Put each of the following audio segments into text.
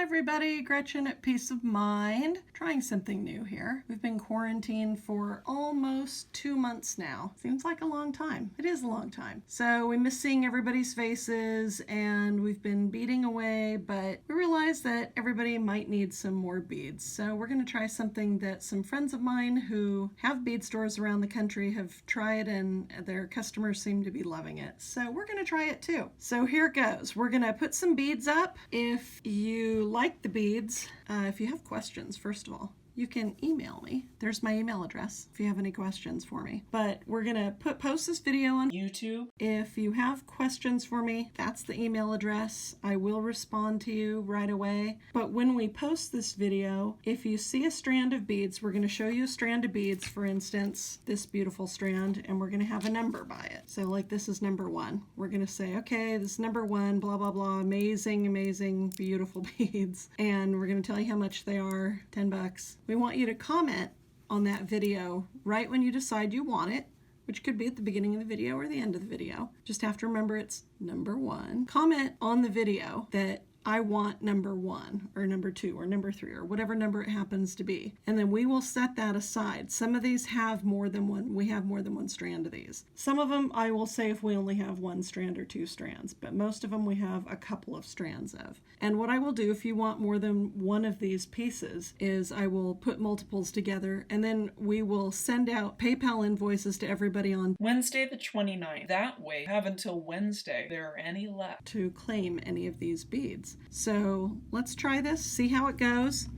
everybody, Gretchen at Peace of Mind. Trying something new here. We've been quarantined for almost 2 months now. Seems like a long time. It is a long time. So we miss seeing everybody's faces and we've been beading away, but we realized that everybody might need some more beads. So we're going to try something that some friends of mine who have bead stores around the country have tried and their customers seem to be loving it. So we're going to try it too. So here it goes. We're going to put some beads up. If you like the beads, if you have questions, first of all, you can email me. There's my email address if you have any questions for me. But we're going to post this video on YouTube. If you have questions for me, that's the email address. I will respond to you right away. But when we post this video, if you see a strand of beads, we're going to show you a strand of beads, for instance, this beautiful strand, and we're going to have a number by it. So like this is number 1. We're going to say, okay, this is number 1, blah, blah, blah, amazing, amazing, beautiful beads. And we're going to tell you how much they are, 10 bucks. We want you to comment on that video right when you decide you want it, which could be at the beginning of the video or the end of the video. Just have to remember it's number 1. Comment on the video that I want number 1 or number 2 or number 3 or whatever number it happens to be. And then we will set that aside. Some of these have more than one. We have more than one strand of these. Some of them I will say if we only have 1 strand or 2 strands, but most of them we have a couple of strands of. And what I will do if you want more than one of these pieces is I will put multiples together and then we will send out PayPal invoices to everybody on Wednesday the 29th. That way, have until Wednesday if there are any left to claim any of these beads. So let's try this, see how it goes.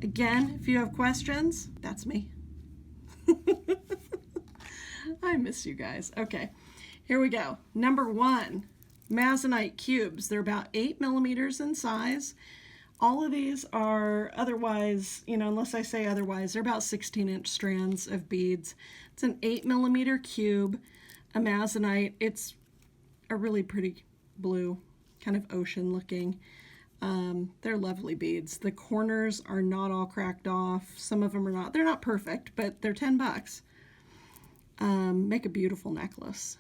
Again, if you have questions, that's me. I miss you guys. Okay, here we go. Number 1, Moonstone cubes. They're about 8 millimeters in size. All of these are otherwise, unless I say otherwise, they're about 16-inch strands of beads. It's an 8 millimeter cube, a Moonstone. It's a really pretty blue, kind of ocean looking. They're lovely beads. The corners are not all cracked off. Some of them are not. They're not perfect, but they're 10 bucks. Make a beautiful necklace.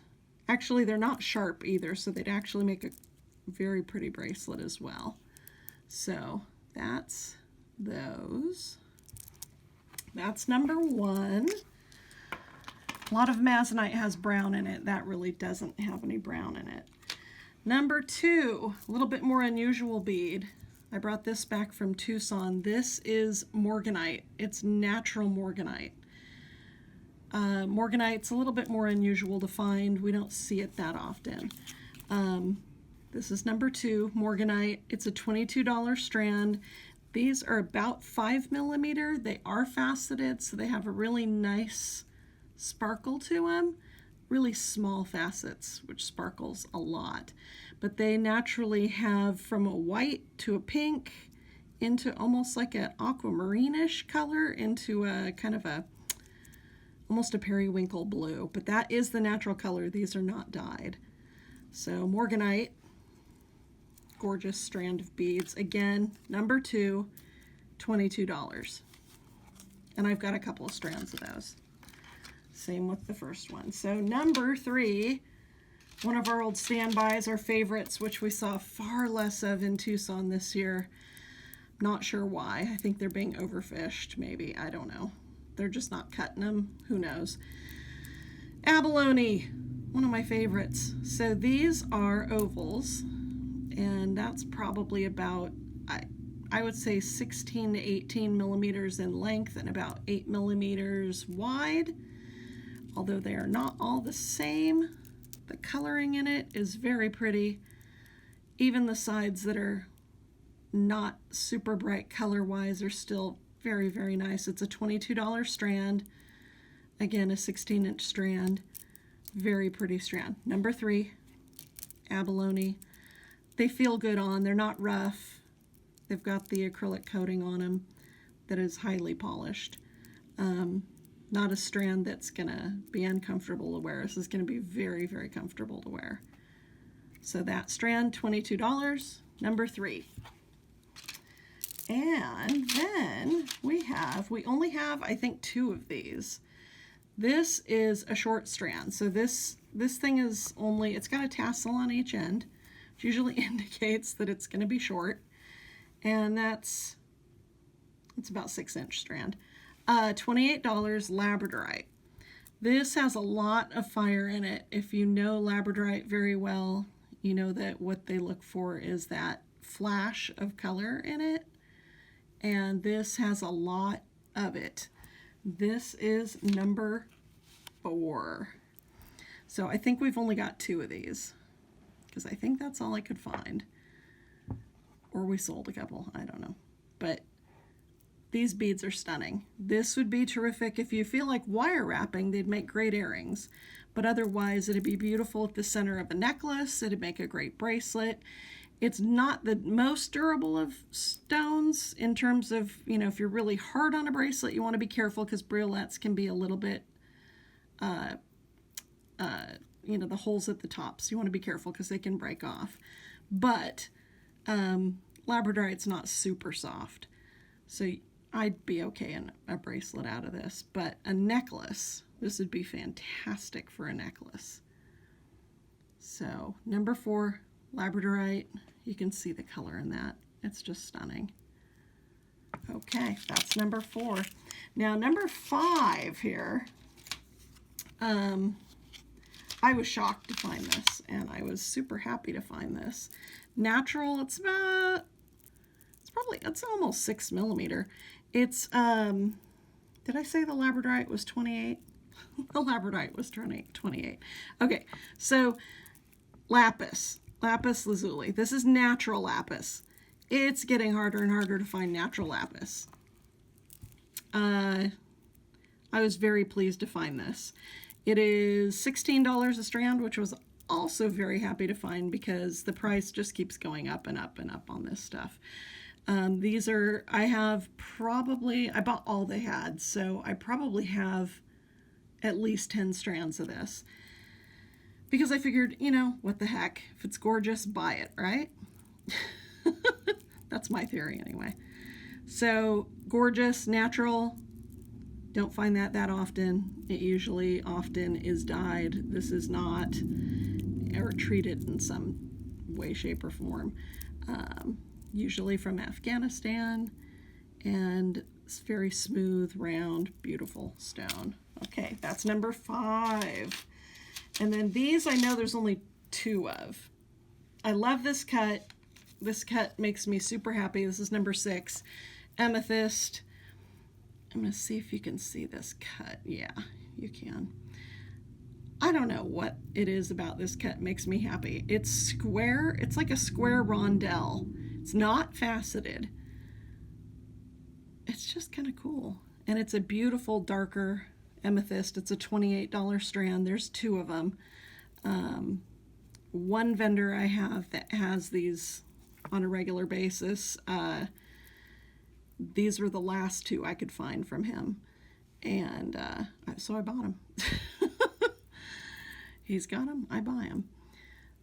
Actually, they're not sharp either, so they'd actually make a very pretty bracelet as well. So that's those. That's number 1. A lot of Moonstone has brown in it. That really doesn't have any brown in it. Number 2, a little bit more unusual bead. I brought this back from Tucson. This is Morganite. It's natural Morganite. Morganite's a little bit more unusual to find. We don't see it that often. This is number 2, Morganite. It's a $22 strand. These are about 5 millimeter. They are faceted, so they have a really nice sparkle to them. Really small facets, which sparkles a lot. But they naturally have from a white to a pink into almost like an aquamarine-ish color into a kind of almost a periwinkle blue. But that is the natural color. These are not dyed. So Morganite, gorgeous strand of beads. Again, number 2, $22. And I've got a couple of strands of those. Same with the first one. So number 3, one of our old standbys, our favorites, which we saw far less of in Tucson this year. Not sure why. I think they're being overfished, maybe. I don't know. They're just not cutting them. Who knows? Abalone, one of my favorites. So these are ovals, and that's probably about, I would say 16 to 18 millimeters in length and about 8 millimeters wide. Although they are not all the same, the coloring in it is very pretty. Even the sides that are not super bright color-wise are still very, very nice. It's a $22 strand. Again, a 16-inch strand. Very pretty strand. Number 3, Abalone. They feel good on. They're not rough. They've got the acrylic coating on them that is highly polished. Not a strand that's going to be uncomfortable to wear. This is going to be very, very comfortable to wear. So that strand, $22, number 3. And then we only have, I think, 2 of these. This is a short strand. So this thing is it's got a tassel on each end, which usually indicates that it's going to be short. And it's about 6-inch strand. $28 Labradorite. This has a lot of fire in it. If you know Labradorite very well, you know that what they look for is that flash of color in it. And this has a lot of it. This is number 4. So I think we've only got 2 of these, because I think that's all I could find. Or we sold a couple, I don't know. But these beads are stunning. This would be terrific if you feel like wire wrapping. They'd make great earrings. But otherwise, it'd be beautiful at the center of a necklace. It'd make a great bracelet. It's not the most durable of stones in terms of, you know, if you're really hard on a bracelet, you want to be careful because briolettes can be a little bit, you know, the holes at the top. So you want to be careful because they can break off. But Labradorite's not super soft. So I'd be okay in a bracelet out of this. But a necklace, this would be fantastic for a necklace. So number 4, Labradorite. You can see the color in that. It's just stunning. Okay, that's number 4. Now number 5 here. I was shocked to find this, and I was super happy to find this. Natural, it's almost 6 millimeter. It's, did I say the Labradorite was 28? The Labradorite was 28. Okay, so Lapis Lazuli. This is natural lapis. It's getting harder and harder to find natural lapis. I was very pleased to find this. It is $16 a strand, which was also very happy to find because the price just keeps going up and up and up on this stuff. These are, I bought all they had, so I probably have at least 10 strands of this. Because I figured, you know, what the heck? If it's gorgeous, buy it, right? That's my theory anyway. So, gorgeous, natural. Don't find that often. It usually often is dyed. This is not, or treated in some way, shape, or form. Usually from Afghanistan. And it's very smooth, round, beautiful stone. Okay, that's number 5. And then these I know there's only 2 of. I love this cut. This cut makes me super happy. This is number 6. Amethyst. I'm going to see if you can see this cut. Yeah, you can. I don't know what it is about this cut makes me happy. It's square. It's like a square rondelle. It's not faceted. It's just kind of cool. And it's a beautiful darker amethyst. It's a $28 strand. There's 2 of them. One vendor I have that has these on a regular basis. These were the last 2 I could find from him. And so I bought them. He's got them. I buy them.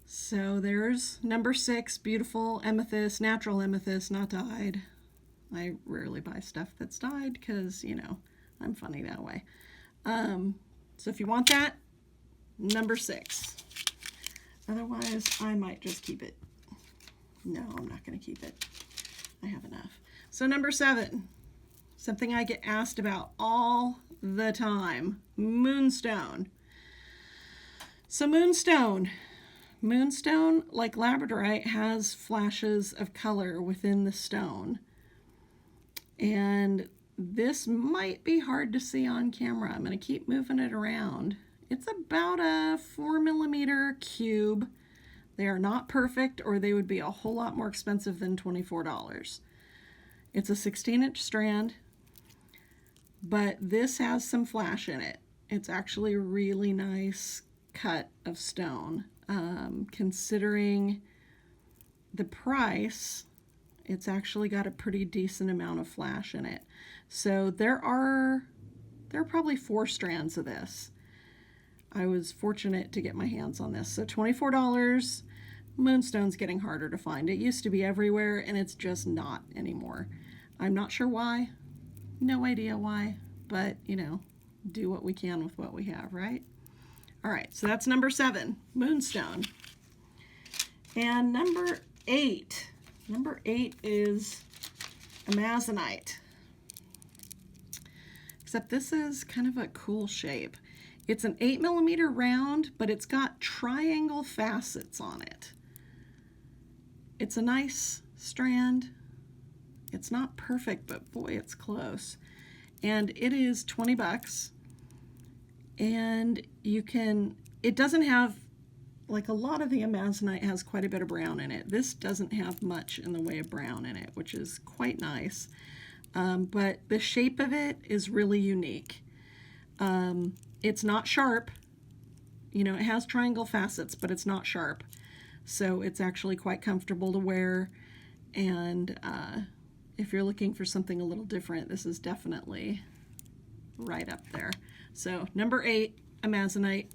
So there's number 6, beautiful amethyst, natural amethyst, not dyed. I rarely buy stuff that's dyed because, you know, I'm funny that way. So if you want that, number 6. Otherwise, I might just keep it. No, I'm not going to keep it. I have enough. So number 7, something I get asked about all the time, Moonstone. So Moonstone, like Labradorite, has flashes of color within the stone. And this might be hard to see on camera. I'm going to keep moving it around. It's about a 4 millimeter cube. They are not perfect, or they would be a whole lot more expensive than $24. It's a 16-inch strand, but this has some flash in it. It's actually a really nice cut of stone. Considering the price, it's actually got a pretty decent amount of flash in it. So there are probably 4 strands of this. I was fortunate to get my hands on this. So $24. Moonstone's getting harder to find. It used to be everywhere, and it's just not anymore. I'm not sure why. No idea why. But, you know, do what we can with what we have, right? All right, so that's number 7, Moonstone. And number 8. Number 8 is Amazonite. Except this is kind of a cool shape. It's an 8mm round, but it's got triangle facets on it. It's a nice strand. It's not perfect, but boy, it's close. And it is 20 bucks. And you can, it doesn't have, like a lot of the Amazonite has quite a bit of brown in it. This doesn't have much in the way of brown in it, which is quite nice. But the shape of it is really unique. It's not sharp. You know, it has triangle facets, but it's not sharp. So it's actually quite comfortable to wear. And if you're looking for something a little different, this is definitely right up there. So number 8, Amazonite.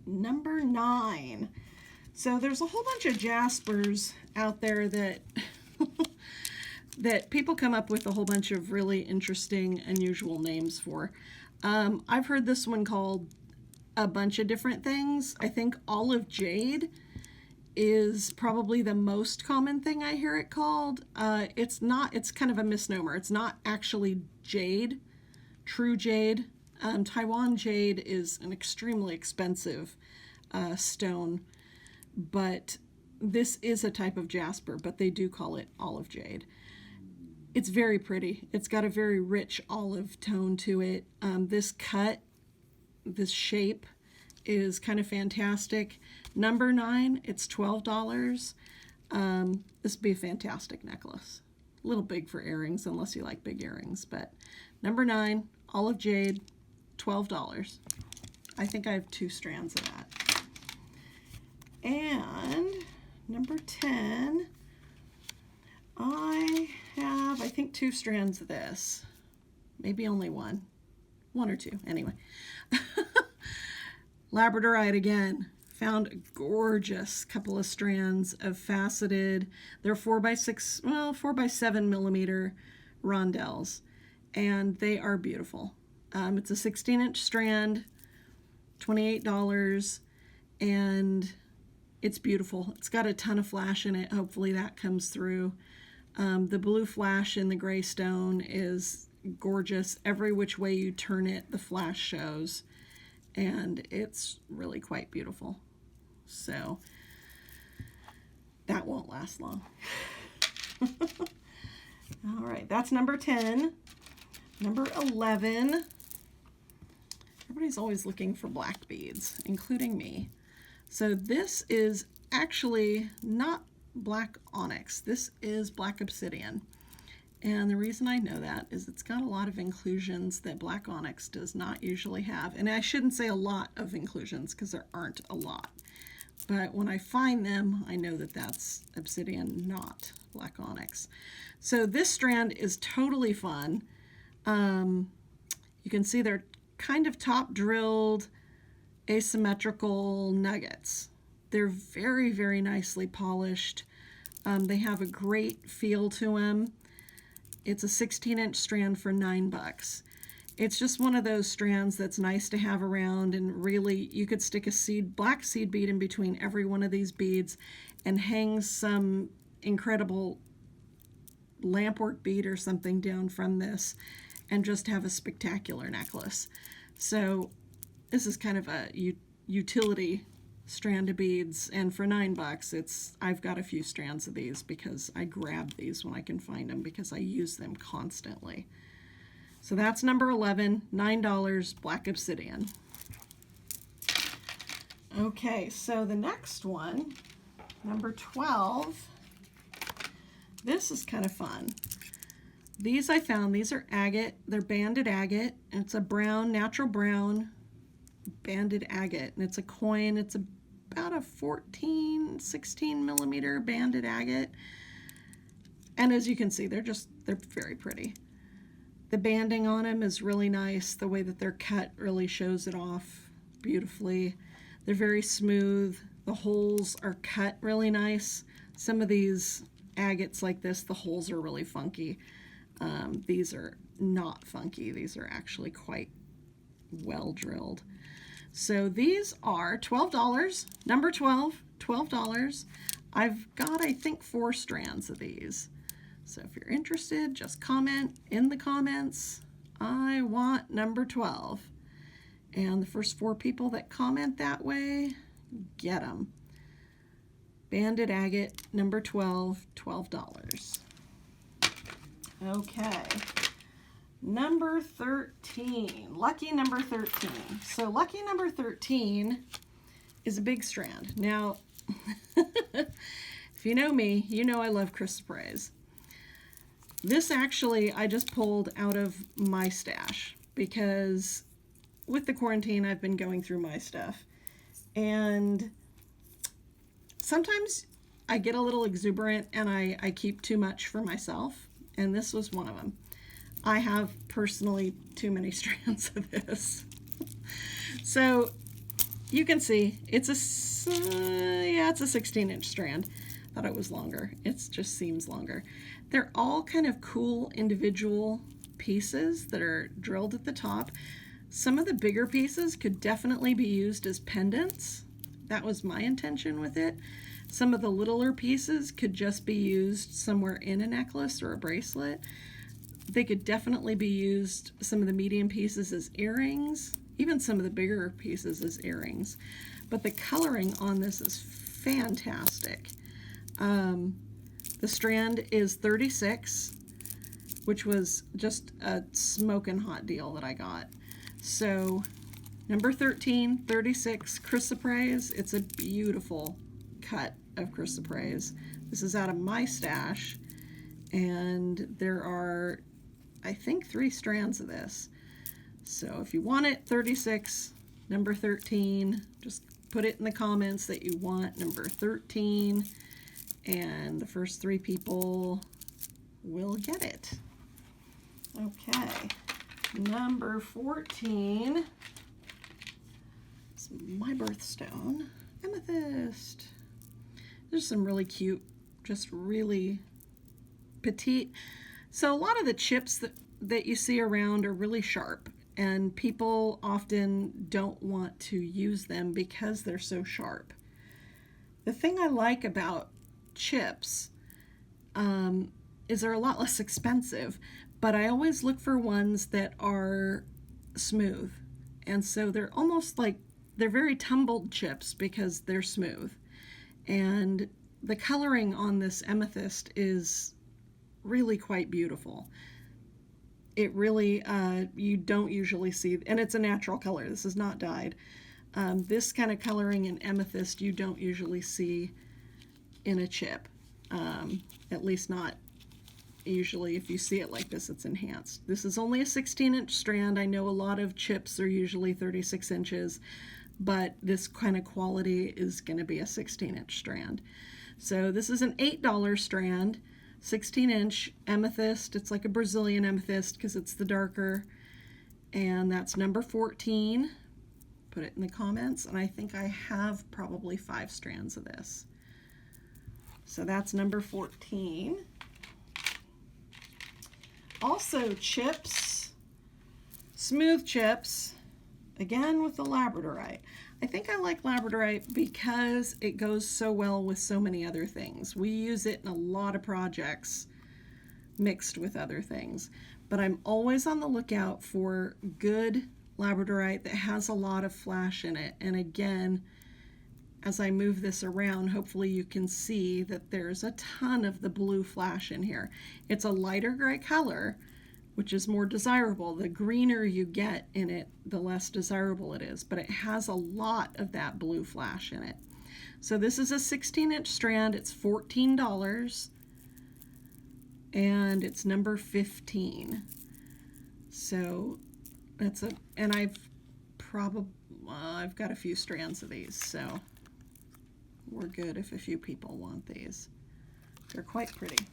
Number 9. So there's a whole bunch of jaspers out there that that people come up with a whole bunch of really interesting, unusual names for. I've heard this one called a bunch of different things. I think olive jade is probably the most common thing I hear it called. It's not, it's kind of a misnomer. It's not actually jade, true jade. Taiwan jade is an extremely expensive stone, but this is a type of jasper, but they do call it olive jade. It's very pretty. It's got a very rich olive tone to it. This cut, this shape is kind of fantastic. Number 9, it's $12. This would be a fantastic necklace. A little big for earrings, unless you like big earrings, but number 9, olive jade, $12. I think I have 2 strands of that. And number 10, I have, I think, 2 strands of this. Maybe only one or 2, anyway. Labradorite again. Found a gorgeous couple of strands of faceted, they're 4x6, well, 4x7mm rondelles, and they are beautiful. It's a 16-inch strand, $28, and it's beautiful. It's got a ton of flash in it. Hopefully that comes through. The blue flash in the gray stone is gorgeous. Every which way you turn it, the flash shows, and it's really quite beautiful. So that won't last long. All right, that's number 10. Number 11. Everybody's always looking for black beads, including me. So this is actually not black onyx. This is black obsidian. And the reason I know that is it's got a lot of inclusions that black onyx does not usually have. And I shouldn't say a lot of inclusions because there aren't a lot. But when I find them, I know that that's obsidian, not black onyx. So this strand is totally fun. You can see they're kind of top drilled, asymmetrical nuggets. They're very, very nicely polished. They have a great feel to them. It's a 16-inch strand for $9. It's just one of those strands that's nice to have around, and really you could stick a black seed bead in between every one of these beads and hang some incredible lampwork bead or something down from this and just have a spectacular necklace. So this is kind of a utility strand of beads, and for $9 I've got a few strands of these because I grab these when I can find them because I use them constantly. So that's number 11, $9, black obsidian. Okay, so the next one, number 12, this is kind of fun. These I found, these are agate, they're banded agate, and it's a brown, natural brown banded agate, and it's a coin, it's about a 16mm banded agate. And as you can see, they're very pretty. The banding on them is really nice. The way that they're cut really shows it off beautifully. They're very smooth. The holes are cut really nice. Some of these agates like this, the holes are really funky. These are not funky. These are actually quite well drilled. So these are $12. Number 12, $12. I've got, I think, 4 strands of these. So if you're interested, just comment in the comments, I want number 12. And the first 4 people that comment that way, get them. Banded agate, number 12, $12. Okay, number 13, lucky number 13. So lucky number 13 is a big strand. Now, if you know me, you know I love Chrysoprase. This actually I just pulled out of my stash because with the quarantine I've been going through my stuff, and sometimes I get a little exuberant and I keep too much for myself, and this was one of them. I have personally too many strands of this. So you can see it's a 16-inch strand. Thought it was longer. It just seems longer. They're all kind of cool individual pieces that are drilled at the top. Some of the bigger pieces could definitely be used as pendants. That was my intention with it. Some of the littler pieces could just be used somewhere in a necklace or a bracelet. They could definitely be used, some of the medium pieces, as earrings, even some of the bigger pieces as earrings. But the coloring on this is fantastic. The strand is 36, which was just a smoking hot deal that I got. So number 13, 36, Chrysoprase. It's a beautiful cut of Chrysoprase. This is out of my stash, and there are, I think, 3 strands of this. So if you want it, 36, number 13, just put it in the comments that you want number 13, and the first 3 people will get it. Okay, number 14 is my birthstone, Amethyst. There's some really cute, just really petite. So a lot of the chips that you see around are really sharp, and people often don't want to use them because they're so sharp. The thing I like about chips is they're a lot less expensive, but I always look for ones that are smooth. And so they're almost like, they're very tumbled chips because they're smooth. And the coloring on this amethyst is really quite beautiful. It really, you don't usually see, and it's a natural color. This is not dyed. This kind of coloring in amethyst you don't usually see in a chip. At least not usually. If you see it like this, it's enhanced. This is only a 16-inch strand. I know a lot of chips are usually 36 inches, but this kind of quality is going to be a 16-inch strand. So this is an $8 strand, 16-inch amethyst. It's like a Brazilian amethyst because it's the darker, and that's number 14. Put it in the comments, and I think I have probably 5 strands of this. So that's number 14. Also chips, smooth chips, again with the Labradorite. I think I like Labradorite because it goes so well with so many other things. We use it in a lot of projects mixed with other things, but I'm always on the lookout for good Labradorite that has a lot of flash in it. And again, as I move this around, hopefully you can see that there's a ton of the blue flash in here. It's a lighter gray color, which is more desirable. The greener you get in it, the less desirable it is, but it has a lot of that blue flash in it. So this is a 16-inch strand. It's $14, and it's number 15. So that's and I've got a few strands of these, so we're good if a few people want these. They're quite pretty.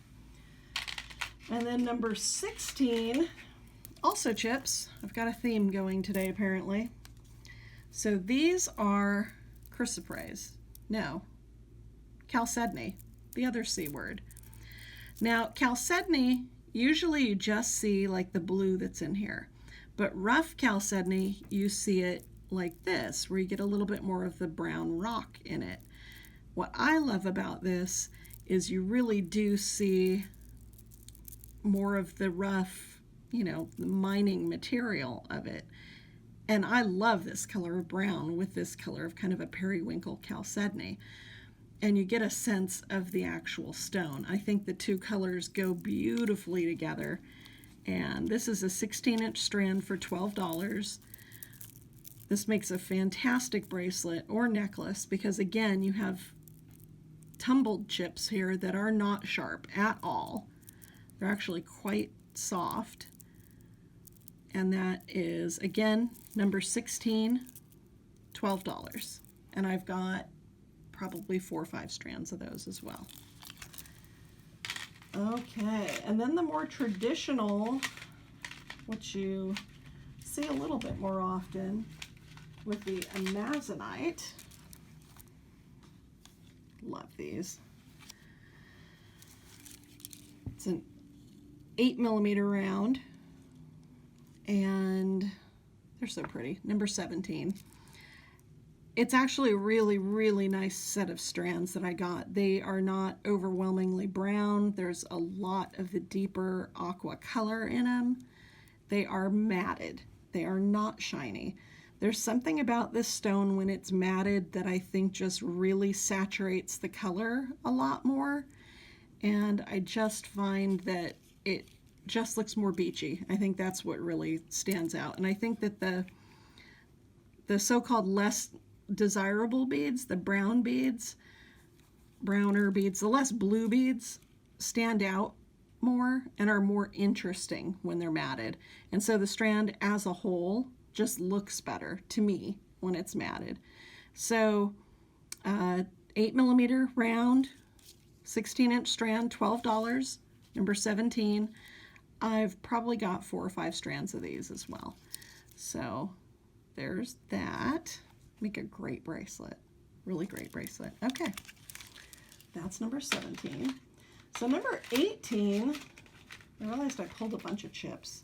And then number 16, also chips. I've got a theme going today apparently. So these are Chrysoprase. No, Chalcedony, the other C word. Now Chalcedony, usually you just see like the blue that's in here, but rough Chalcedony, you see it like this, where you get a little bit more of the brown rock in it. What I love about this is you really do see more of the rough, you know, the mining material of it. And I love this color of brown with this color of kind of a periwinkle chalcedony. And you get a sense of the actual stone. I think the two colors go beautifully together. And this is a 16-inch strand for $12. This makes a fantastic bracelet or necklace because, again, you have tumbled chips here that are not sharp at all. They're actually quite soft. And that is, again, number 16, $12. And I've got probably 4 or 5 strands of those as well. Okay, and then the more traditional, which you see a little bit more often with the Amazonite. Love these. It's an 8mm round, and they're so pretty. Number 17. It's actually a really, really nice set of strands that I got. They are not overwhelmingly brown. There's a lot of the deeper aqua color in them. They are matted. They are not shiny. There's something about this stone when it's matted that I think just really saturates the color a lot more. And I just find that it just looks more beachy. I think that's what really stands out. And I think that the so-called less desirable beads, the brown beads, browner beads, the less blue beads stand out more and are more interesting when they're matted. And so the strand as a whole just looks better to me when it's matted. So 8mm round, 16-inch strand, $12, number 17. I've probably got 4 or 5 strands of these as well. So there's that. Make a great bracelet. Really great bracelet. Okay. That's number 17. So number 18, I realized I pulled a bunch of chips.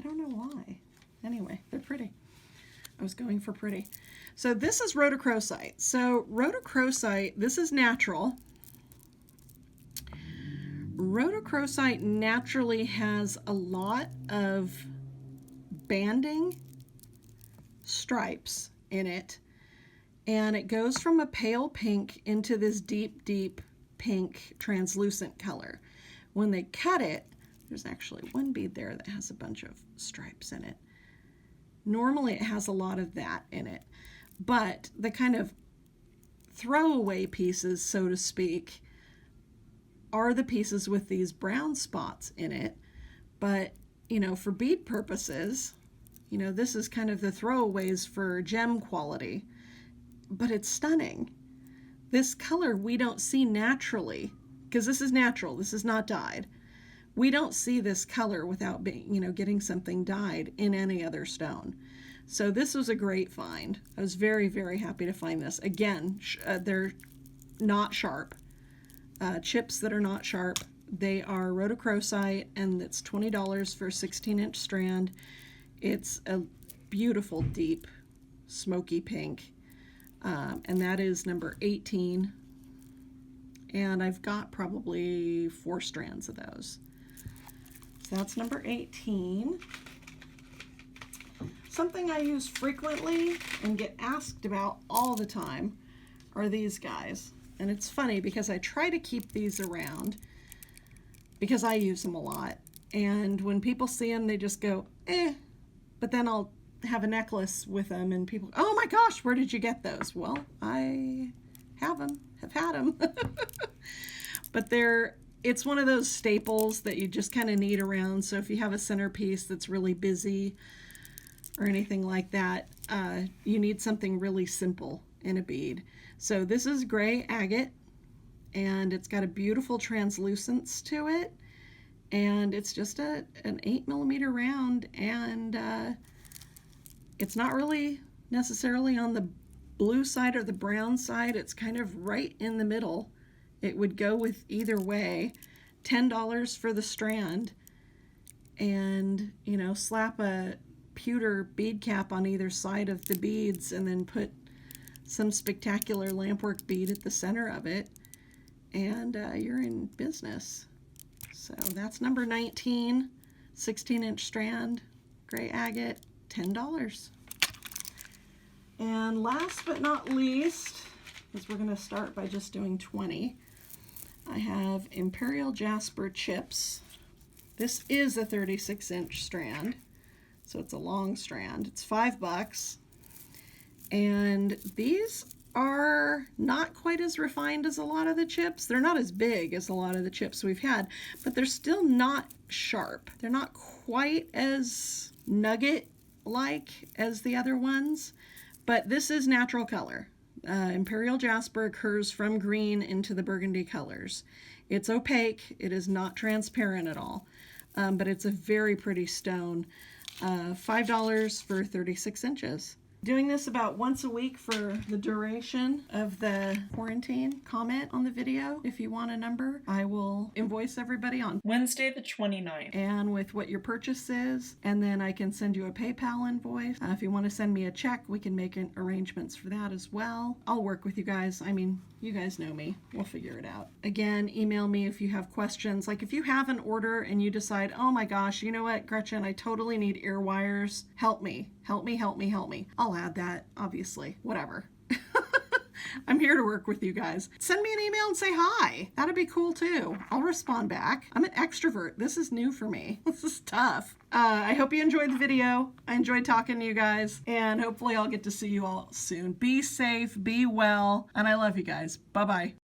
I don't know why. Anyway, they're pretty. I was going for pretty. So this is Rhodochrosite. So Rhodochrosite, this is natural. Rhodochrosite naturally has a lot of banding stripes in it, and it goes from a pale pink into this deep, deep pink translucent color. When they cut it, there's actually one bead there that has a bunch of stripes in it. Normally it has a lot of that in it, but the kind of throwaway pieces, so to speak, are the pieces with these brown spots in it. But, you know, for bead purposes, you know, this is kind of the throwaways for gem quality, but it's stunning. This color we don't see naturally, because this is natural, this is not dyed. We don't see this color without being, you know, getting something dyed in any other stone. So this was a great find. I was very, very happy to find this. Again, they're not sharp. Chips that are not sharp. They are Rhodochrosite, and it's $20 for a 16-inch strand. It's a beautiful, deep, smoky pink. And that is number 18. And I've got probably 4 strands of those. So that's number 18. Something I use frequently and get asked about all the time are these guys. And it's funny because I try to keep these around because I use them a lot. And when people see them, they just go, eh. But then I'll have a necklace with them and people, oh my gosh, where did you get those? Well, I have them, have had them. But it's one of those staples that you just kind of need around. So if you have a centerpiece that's really busy or anything like that, you need something really simple in a bead. So this is gray agate, and it's got a beautiful translucence to it. And it's just an 8mm round, and it's not really necessarily on the blue side or the brown side. It's kind of right in the middle. It would go with either way. $10 for the strand, and, you know, slap a pewter bead cap on either side of the beads and then put some spectacular lampwork bead at the center of it, and you're in business. So that's number 19, 16-inch strand, gray agate, $10. And last but not least, because we're going to start by just doing 20, I have Imperial Jasper chips. This is a 36-inch strand, so it's a long strand. It's $5. And these are not quite as refined as a lot of the chips. They're not as big as a lot of the chips we've had, but they're still not sharp. They're not quite as nugget-like as the other ones, but this is natural color. Imperial Jasper occurs from green into the burgundy colors. It's opaque. It is not transparent at all, but it's a very pretty stone. $5 for 36 inches. Doing this about once a week for the duration of the quarantine. Comment on the video if you want a number. I will invoice everybody on Wednesday the 29th. and with what your purchase is, and then I can send you a PayPal invoice. If you want to send me a check, we can make arrangements for that as well. I'll work with you guys. I mean, you guys know me. We'll figure it out. Again, email me if you have questions. Like if you have an order and you decide, oh my gosh, you know what, Gretchen, I totally need ear wires. Help me. Help me, help me, help me. I'll add that, obviously. Whatever. I'm here to work with you guys. Send me an email and say hi. That'd be cool too. I'll respond back. I'm an extrovert. This is new for me. This is tough. I hope you enjoyed the video. I enjoyed talking to you guys, and hopefully I'll get to see you all soon. Be safe, be well, and I love you guys. Bye-bye.